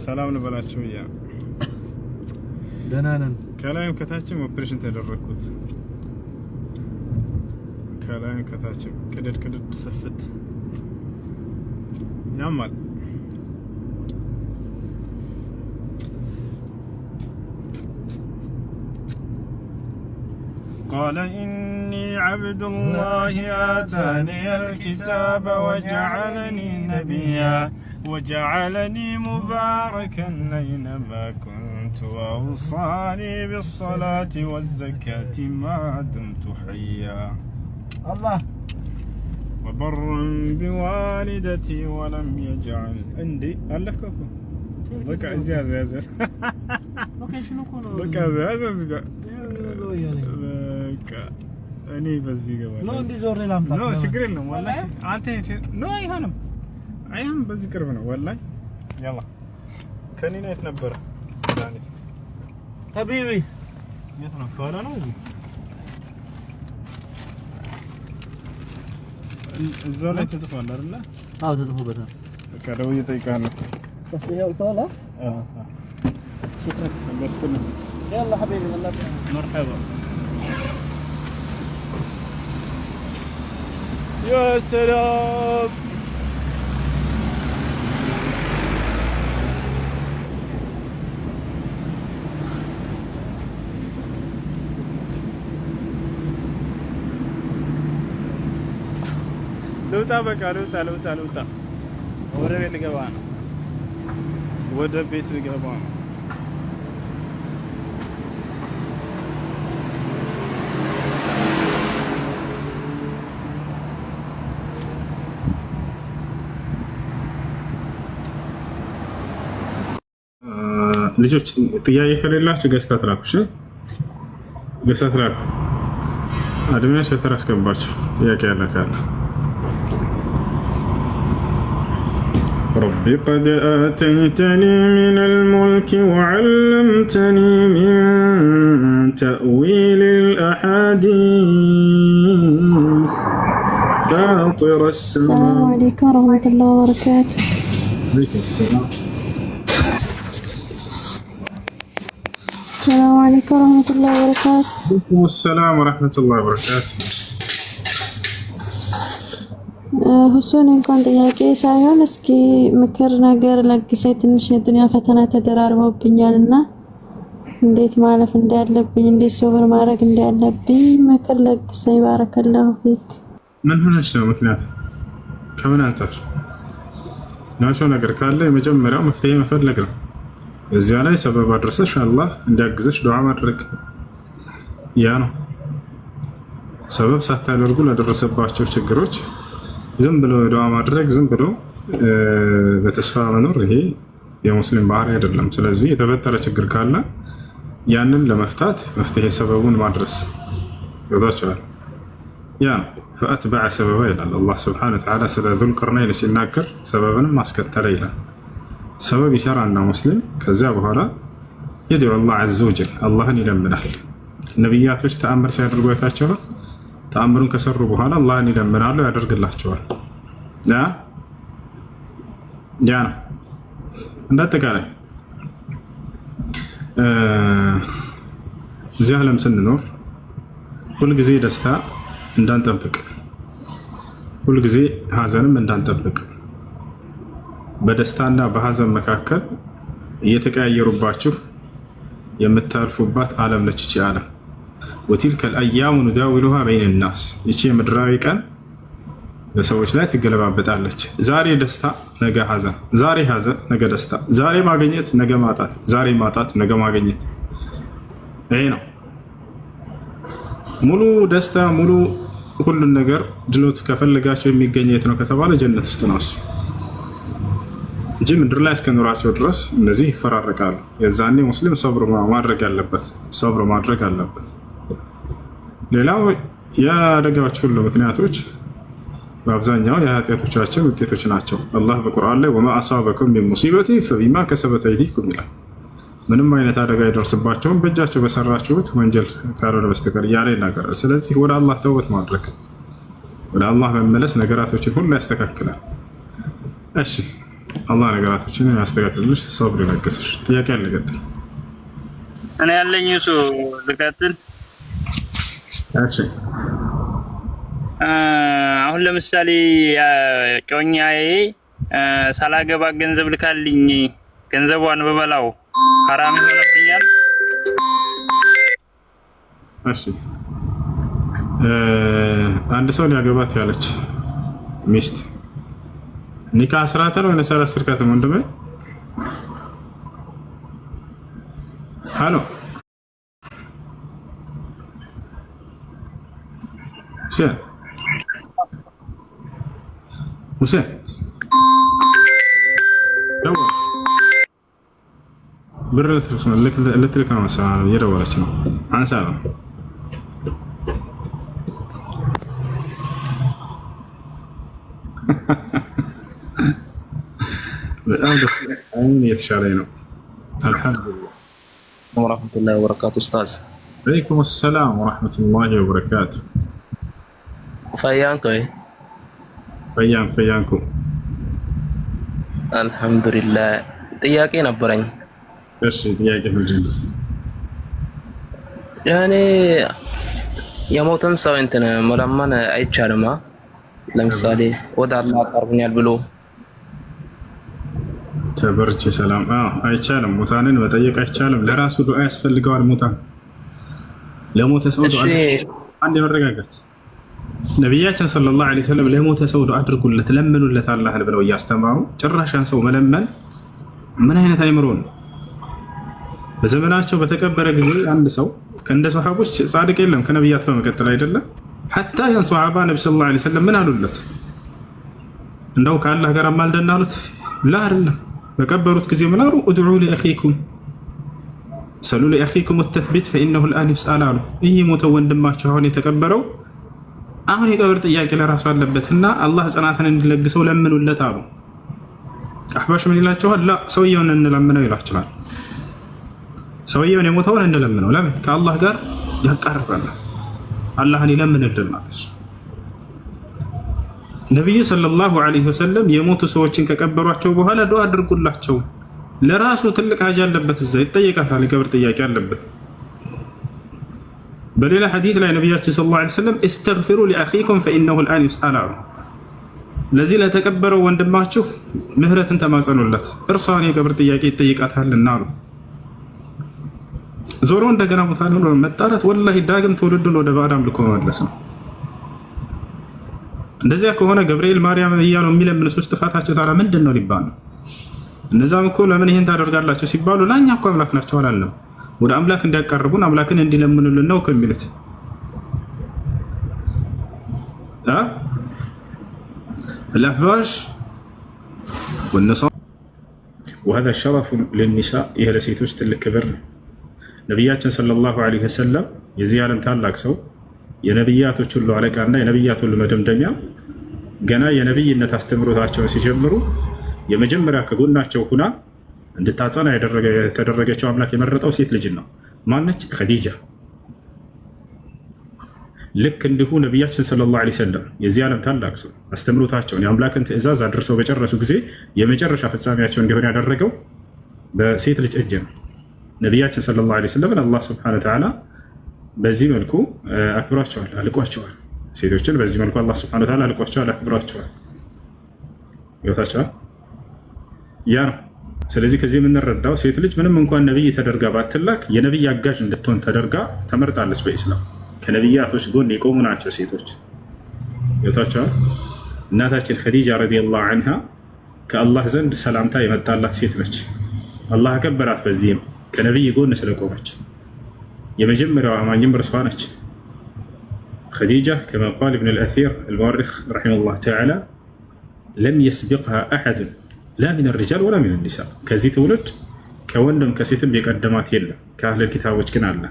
ሰላም ልበላችሁ ያ ደህና ነን። ከላይም ከታችም ኦፕሬሽን ተደረኩት። ከላይም ከታችም ቅድድ ሰፍት ያማል። قال إني عبد الله آتاني الكتاب وجعلني نبيا وجعلني مباركا أينما كنت وأوصاني بالصلاة والزكاة ما دمت حيا الله وبرا بوالدتي ولم يجعل عندي ألفكم بقى زيازة بقى زيازة እኔ በዚህ ገባለሁ ነው እንዴ ዞር ላምጣ ነው ችግር የለም ወላሂ አንተ ነው አይሆንም በዚህ ቅርብ ነው ወላሂ ያላ ከኔ የት ነበር ዳኒ ሀቢቢ የት ነው ከኋላ ነው እዛው ላይ ተጽፏል አይደል አዎ ተጽፎበታል በቃ ደውዬ እጠይቃለሁ ተስያው ተዋላ شكرا بستنى يلا حبيبي والله مرحبا يا سلام لوتا بقى لوتا ወደ ቤት ልገባ ነው ወደ ቤት ልገባ ነው ልጆች ጥያቄ ከሌላችሁ ገስታ ትራኩሽ ገስታ ትራኩ አድሚያ ሸተር አስገባችሁ ጥያቄ ያለ ካለ ربي قد آتيتني من الملك وعلمتني من تأويل الأحاديث فاطر السماء. السلام عليكم ورحمة الله وبركاته. عليكم السلام. السلام عليكم ورحمة الله وبركاته. وعليكم السلام ورحمة الله وبركاته. ሁሱን እንኳን ጥያቄ ሳይሆን እስኪ ምክር ነገር ለግሰኝ ትንሽ የዱንያ ፈተና ተደራርበውብኛልና እንዴት ማለፍ እንዳለብኝ እንዴት ሶብር ማድረግ እንዳለብኝ ምክር ለግሰኝ። ባረከላሁ ፊክ። ምን ሆነሽ ነው? ምክንያት ከምን አንፃር ናቸው? ነገር ካለ የመጀመሪያው መፍትሄ መፈለግ ነው። እዚያ ላይ ሰበብ አድርሰሽ አላህ እንዲያግዘሽ ዱዓ ማድረግ ያ ነው። ሰበብ ሳታደርጉ ለደረሰባቸው ችግሮች ዝም ብሎ ዱዓ ማድረግ ዝም ብሎ በተስፋ መኖር ይሄ የሙስሊም ባህሪ አይደለም። ስለዚህ የተፈጠረ ችግር ካለ ያንን ለመፍታት መፍትሄ ሰበቡን ማድረስ ይወጣቸዋል። ያ ፈአትበዐ ሰበባ ይላል አላህ ሱብሓነሁ ወተዓላ ስለ ዙል ቀርነይን ሲናገር ሰበብንም ማስከተለ ይላል። ሰበብ ይሰራና ሙስሊም ከዚያ በኋላ የድዑ አላህ ዐዘ ወጀል አላህን ይለምናል። ነቢያቶች ተአምር ሲያደርጉ አይታችኋል። ተአምሩን ከሰሩ በኋላ አላህን ይለምናሉ፣ ያደርግላቸዋል። ያ ነው እንዳጠቃላይ እዚህ ዓለም ስንኖር ሁልጊዜ ደስታ እንዳንጠብቅ፣ ሁልጊዜ ሀዘንም እንዳንጠብቅ፣ በደስታና በሀዘን መካከል እየተቀያየሩባችሁ የምታልፉባት ዓለም ነች ይቺ ዓለም። ወቲልከ አልአያሙ ኑዳዊሉሃ በይነ ናስ። ይቺ የምድራዊ ቀን በሰዎች ላይ ትገለባበጣለች። ዛሬ ደስታ ነገ ሀዘን፣ ዛሬ ሀዘን ነገ ደስታ፣ ዛሬ ማግኘት ነገ ማጣት፣ ዛሬ ማጣት ነገ ማግኘት። ይሄ ነው ሙሉ ደስታ ሙሉ ሁሉን ነገር ድሎት ከፈለጋቸው የሚገኝ የት ነው ከተባለ ጀነት ውስጥ ነው እሱ እንጂ ምድር ላይ እስከኖራቸው ድረስ እነዚህ ይፈራረቃሉ። የዛኔ ሙስሊም ሰብር ማድረግ አለበት። ሌላው የአደጋዎች ሁሉ ምክንያቶች በአብዛኛው የኃጢአቶቻችን ውጤቶች ናቸው። አላህ በቁርአን ላይ ወማ አሳበኩም ሚን ሙሲበቲ ፈቢማ ከሰበት አይዲኩም ይላል። ምንም አይነት አደጋ አይደርስባቸውም በእጃቸው በሰራችሁት ወንጀል ካልሆነ በስተቀር እያለ ይናገራል። ስለዚህ ወደ አላህ ተውበት ማድረግ፣ ወደ አላህ መመለስ ነገራቶችን ሁሉ ያስተካክላል። እሺ አላህ ነገራቶችን ያስተካክልልሽ፣ ሶብር ይለግስሽ። ጥያቄ አለ? ቀጥል። እኔ ያለኝ እሱ ልቀጥል። እሺ አሁን ለምሳሌ ጮኛዬ ሳላገባ ገንዘብ ልካልኝ ገንዘቧን በበላው ሐራም ይሆንብኛል? እሺ አንድ ሰው ሊያገባት ያለች ሚስት ኒካ አስራተን ወይ ነሰራ ስርካተ ወንድሜ ሃሎ ሁሴን ብር ልትልክ ነው መሰለኝ እየደወለች ነው። አንሳ ነው በጣም ደስ የተሻለኝ ነው። አልሐምዱሊላህ ወራህመቱላሂ ወበረካቱ። ኡስታዝ ወአለይኩም ሰላም ወራህመቱላሂ ወበረካቱ። ፈያንቶ ፈያንኩ አልሐምዱሊላህ። ጥያቄ ነበረኝ። እሺ ጥያቄ ምንድን ነው? ያኔ የሞተን ሰው እንትን መለመን አይቻልም? ለምሳሌ ወደ አላህ አቀርብኛል ብሎ ተበርቼ ሰላም አይቻልም። ሙታንን መጠየቅ አይቻልም። ለራሱ ዱዓ ያስፈልገዋል። ሙታን ለሞተ ሰው ዱዓ አንድ መረጋጋት። ነቢያችን ሰለላሁ ዐለይሂ ወሰለም ለሞተ ሰው ዱዓ አድርጉለት፣ ለምኑለት አላህን ብለው እያስተማሩ ጭራሻን ሰው መለመን ምን አይነት አይምሮ ነው? በዘመናቸው በተቀበረ ጊዜ አንድ ሰው ከእንደ ሰሃቦች ጻድቅ የለም ከነቢያት በመቀጠል አይደለም። ሐታ ያን ሰሃባ ነቢ ሰለላሁ ዐለይሂ ወሰለም ምን አሉለት? እንደው ከአላህ ጋር አማልደን አሉት? ላ አይደለም። በቀበሩት ጊዜ ምን አሉ? ኡድዑ ሊአኺኩም ሰሉ ሊአኺኩም ተስቢት ፈኢነሁ አልአን ይስአል አሉ። ይህ ሞተው ወንድማቸው አሁን የተቀበረው አሁን የቀብር ጥያቄ ለራሱ አለበትና አላህ ጽናትን እንዲለግሰው ለምኑለት አሉ። አህባሽ ምን ይላቸዋል? ላ ሰውየውን እንለምነው ይላቸዋል። ሰውየውን የሞተውን እንለምነው። ለምን? ከአላህ ጋር ያቃርባል። አላህን ይለምንልን ማለት ነው። ነቢዩ ሰለላሁ ዐለይሂ ወሰለም የሞቱ ሰዎችን ከቀበሯቸው በኋላ ዱዓ አድርጉላቸው። ለራሱ ትልቅ ሀጃ አለበት፣ እዛ ይጠየቃታል፣ የቀብር ጥያቄ አለበት። በሌላ ሐዲስ ላይ ነቢያችን ሰለላሁ ዐለይሂ ወሰለም እስተግፊሩ ሊአኺኩም ፈኢነሁ አልአን ይስአል አሉ። ለዚህ ለተቀበረው ወንድማችሁ ምህረትን ተማጸኑለት፣ እርሷን የቀብር ጥያቄ ይጠይቃታልና አሉ። ዞሮ እንደገና ሙታንን መጣራት ወላሂ ዳግም ትውልዱን ወደ ባዕድ አምልኮ መመለስ ነው። እንደዚያ ከሆነ ገብርኤል ማርያም እያሉ የሚለምን ሶስት ጥፋታቸው ታዲያ ምንድን ነው ሊባል ነው? እነዛም እኮ ለምን ይሄን ታደርጋላቸው ሲባሉ ለእኛ እኮ አምላክ ናቸው አላለም። ወደ አምላክ እንዲያቀርቡን አምላክን እንዲለምኑልን ነው ከሚሉት الأحباش والنصارى وهذا شرف للنساء إهل سيتوش تلكبر ነቢያችን ሰለላሁ ዐለይሂ ወሰለም የዚህ ዓለም ታላቅ ሰው የነቢያቶች ሁሉ አለቃና የነቢያት ሁሉ መደምደሚያ ገና የነቢይነት አስተምሮታቸውን ሲጀምሩ የመጀመሪያ ከጎናቸው ሁና እንድታጸና የተደረገችው አምላክ የመረጠው ሴት ልጅ ነው። ማነች? ኸዲጃ። ልክ እንዲሁ ነቢያችን ሰለላሁ ዐለይሂ ወሰለም የዚህ ዓለም ታላቅ ሰው አስተምሮታቸውን የአምላክን ትእዛዝ አድርሰው በጨረሱ ጊዜ የመጨረሻ ፍጻሜያቸው እንዲሆን ያደረገው በሴት ልጅ እጅ ነው። ነቢያችን ሰለላሁ ዐለይሂ ወሰለም አላህ ሱብሓነሁ ወተዓላ በዚህ መልኩ አክብሯቸዋል፣ አልቋቸዋል። ሴቶችን በዚህ መልኩ አላህ ሱብሓነሁ ወተዓላ አልቋቸዋል፣ አክብሯቸዋል። ይወታቸዋል ያ ነው። ስለዚህ ከዚህ የምንረዳው ሴት ልጅ ምንም እንኳን ነብይ ተደርጋ ባትላክ የነብይ አጋዥ እንድትሆን ተደርጋ ተመርጣለች። በኢስላም ከነብያቶች ጎን የቆሙ ናቸው ሴቶች። ይወታቸዋል። እናታችን ኸዲጃ ረዲየላሁ ዐንሃ ከአላህ ዘንድ ሰላምታ የመጣላት ሴት ነች። አላህ አከበራት በዚህም ከነብይ ጎን ስለቆመች። የመጀመሪያው አማኝም እርሷ ነች። ኸዲጃ ከማ ቃል ኢብኑ አልአሲር አልሙወሪኽ ረሒመሁላህ ተዓላ ለም የስቢቅሃ አሐድ ላ ሚን አልሪጃል ወላ ሚን አልኒሳ። ከዚህ ትውልድ ከወንድም ከሴትም የቀደማት የለም። ከአህለል ኪታቦች ግን አለ።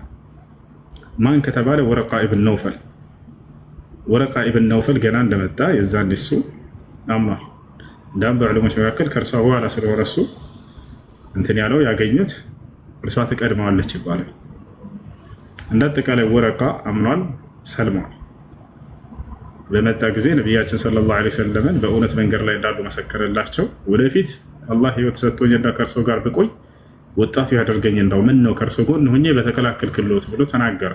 ማን ከተባለ ወረቃ ኢብን ነውፈል። ወረቃ ኢብን ነውፈል ገና እንደመጣ የዛን እሱ አምኗል። እንዳም በዕለሞች መካከል ከእርሷ በኋላ ስለሆነ እሱ እንትን ያለው ያገኙት እርሷ ትቀድመዋለች ይባላል። እንደ አጠቃላይ ወረቃ አምኗል፣ ሰልሟል። በመጣ ጊዜ ነቢያችን ሰለላሁ ዐለይሂ ወሰለም በእውነት መንገድ ላይ እንዳሉ መሰከረላቸው። ወደፊት አላህ ህይወት ሰጥቶኝና ከእርሶ ጋር ብቆይ ወጣቱ ያደርገኝ እንደው ምን ነው ከእርሶ ጎን ሆኜ በተከላከልክልዎት ብሎ ተናገረ።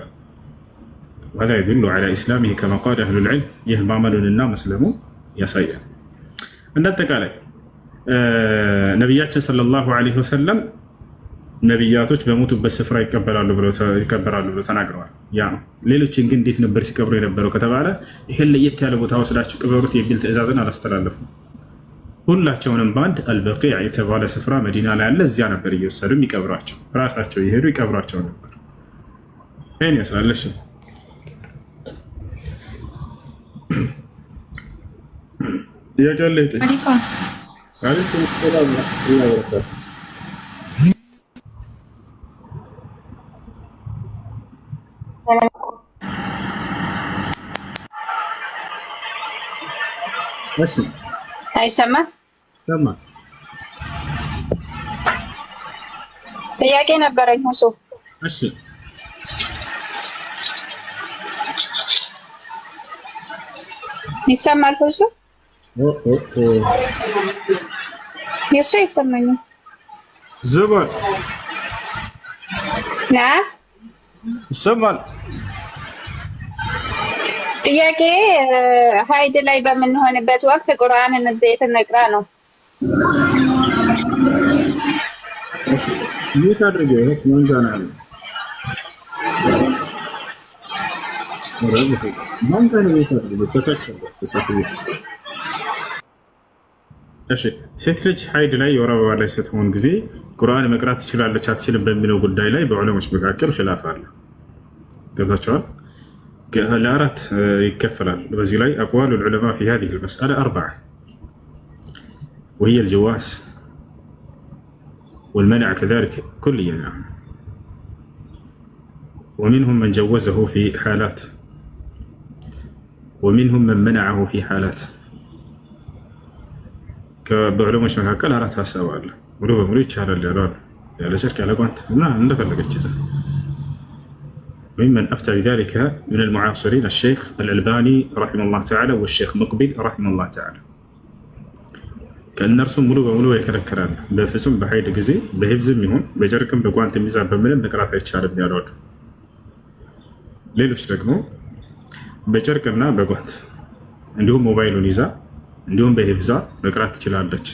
ወሀዛ የዱሉ ዐላ ኢስላሚሂ ከማ ቃለ አህሉል ዒልም። ይህ ማመኑንና መስለሙ ያሳያል። እንዳጠቃላይ ነቢያችን ሰለላሁ ዐለይሂ ወሰለም ነቢያቶች በሞቱበት ስፍራ ይቀበራሉ ብለው ተናግረዋል። ያ ነው። ሌሎችን ግን እንዴት ነበር ሲቀብሩ የነበረው ከተባለ ይህን ለየት ያለ ቦታ ወስዳችሁ ቅበሩት የሚል ትዕዛዝን አላስተላለፉም። ሁላቸውንም በአንድ አልበቂዕ የተባለ ስፍራ መዲና ላይ ያለ እዚያ ነበር እየወሰዱ የሚቀብሯቸው። ራሳቸው እየሄዱ ይቀብሯቸው ነበር። ይህን ያስላለሽ ጥያቄ አለ? አይሰማም? ጥያቄ ነበረኝ እሱ። እሺ ይሰማል? እሱ የሱ አይሰማኝም። ዘባል ና ይሰማል። ጥያቄ ሀይድ ላይ በምንሆንበት ወቅት ቁርአንን እንዴት እንቅራ ነው? ይህ አድርገው ይሄት መንጋና ነው መንጋና ነው አድርገው ተፈሰለ። እሺ ሴት ልጅ ሀይድ ላይ የወር አበባ ላይ ስትሆን ጊዜ ቁርአን መቅራት ትችላለች አትችልም በሚለው ጉዳይ ላይ በዑለሞች መካከል ኺላፍ አለ። ገብታችኋል? ለአራት ይከፈላል። በዚህ ላይ አቅዋሉ العلماء في هذه المسألة 4 وهي الجواز والمنع كذلك كليا يعني. ومنهم من جوزه في حالات ومنهم من منعه في حالات. በዑለሞች መካከል አራት ሀሳብ አለ። ሙሉ በሙሉ ይቻላል ያላሉ ያለ ሸርክ ያለ ጓንት እና እንደፈለገች ይዘ ومن أفتى بذلك من المعاصرين الشيخ الألباني رحمه الله تعالى والشيخ مقبل رحمه الله تعالى. كأن رسم ملو بملو يكركران بفسم بحيد جزي بهفزم يهون بجركم بقوانت الميزان بملم بقرات يتشارب يالود ليلوش رقمو بجركمنا بقوانت عندهم موبايل ونيزا عندهم بهفزا بقرات تشلالدش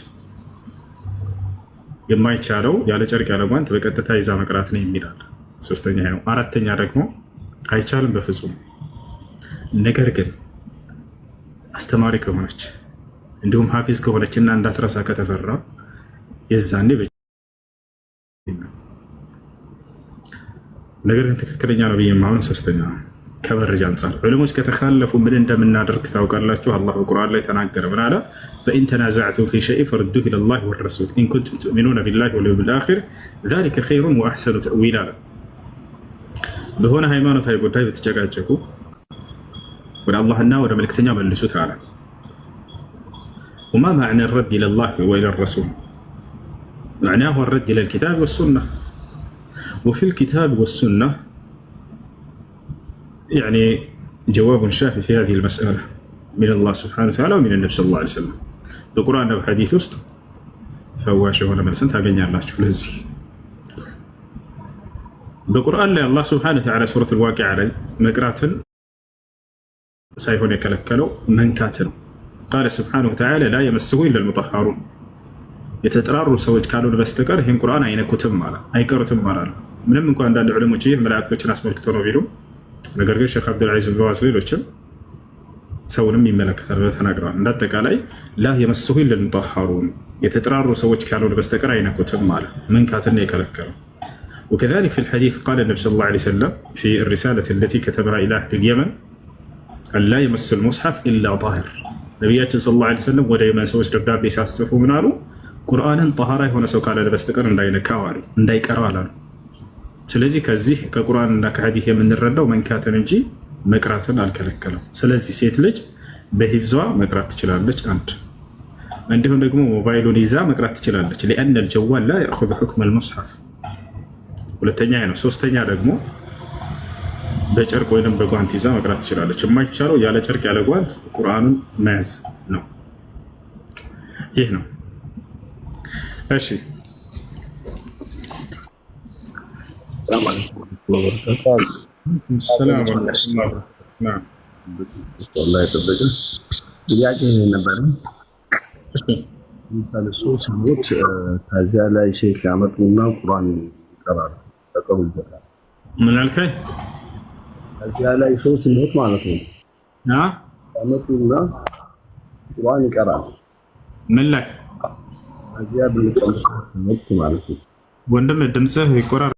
የማይቻለው ያለ ጨርቅ ያለ ጓንት በቀጥታ ይዛ መቅራት ነው የሚላል። ሶስተኛ ነው። አራተኛ ደግሞ አይቻልም በፍጹም። ነገር ግን አስተማሪ ከሆነች እንዲሁም ሐፊዝ ከሆነችና እንዳትረሳ ከተፈራ የዛኔ ነገር ግን ትክክለኛ ነው ብዬ ማመን ሶስተኛ ነው። ከመረጃ አንጻር ዑለሞች ከተካለፉ ምን እንደምናደርግ ታውቃላችሁ። አላህ በቁርአን ላይ ተናገረ። ምን አለ? فإن تنازعتم في شيء فردوه إلى الله والرسول إن كنتم تؤمنون بالله واليوم الآخر ذلك خير وأحسن تأويلا። በሆነ ሃይማኖታዊ ጉዳይ በተጨቃጨቁ ወደ አላህና ወደ መልእክተኛው መልሱት አለ። وما معنى الرد إلى الله وإلى الرسول؟ معناه الرد إلى الكتاب والسنة. وفي الكتاب والسنة يعني جواب شافي في هذه المسألة من الله سبحانه وتعالى ومن النبي صلى الله عليه وسلم. بالقرآن وحديث وسط فواشه ولا من سنت أغني الله شو لزي بالقرآن لا الله سبحانه وتعالى سورة الواقع علي مقرات سيهون يكلكلوا من كاتن قال سبحانه وتعالى لا يمسه إلا المطهرون. يتتراروا سوج كانوا بستقر هين قرآن أين كتم مالا أي كرتم مالا من كان عند العلماء شيء ملاك ناس ملكتون بيرو ነገር ግን ሼክ አብዱልዓዚዝ ብን ባዝ ሌሎችም ሰውንም ይመለከታል ብለው ተናግረዋል። እንዳጠቃላይ ላ የመስሁ ኢላ ልሙጠሀሩን የተጠራሩ ሰዎች ካልሆነ በስተቀር አይነኩትም አለ። መንካትን የከለከለው። وكذلك في الحديث قال النبي صلى الله عليه وسلم في الرسالة التي كتبها إلى أهل اليمن أن لا يمس المصحف إلا طاهر. ነቢያችን ሰለላሁ ዐለይሂ ወሰለም ወደ የመን ሰዎች ደብዳቤ ሲያስጽፉ ምን አሉ? ቁርአንን ጠሃራ የሆነ ሰው ካለ በስተቀር እንዳይነካው አሉ፣ እንዳይቀረው አላሉ። ስለዚህ ከዚህ ከቁርአን እና ከሐዲስ የምንረዳው መንካትን እንጂ መቅራትን አልከለከለም። ስለዚህ ሴት ልጅ በሂፍዟ መቅራት ትችላለች። አንድ እንዲሁም ደግሞ ሞባይሉን ይዛ መቅራት ትችላለች። لأن الجوال لا يأخذ حكم المصحف። ሁለተኛ ነው። ሶስተኛ ደግሞ በጨርቅ ወይም በጓንት ይዛ መቅራት ትችላለች። የማይቻለው ያለ ጨርቅ ያለ ጓንት ቁርአኑን መያዝ ነው። ይህ ነው። እሺ ሰላም አለይኩም። ጥያቄ ነበር። ምሳሌ ሶስት ሰዎች ከዚያ ላይ ሼክ ያመጡና ቁርአን ይቀራሉ ተቀሩበታል። ምን አልከኝ? ከዚያ ላይ ሶስት ሰዎች ማለት ነው ያመጡና ቁርአን ይቀራሉ። ምን ላይ? ከዚያ ብንቀር ማለት ነው። ወንድም ድምጽህ ይቆራል።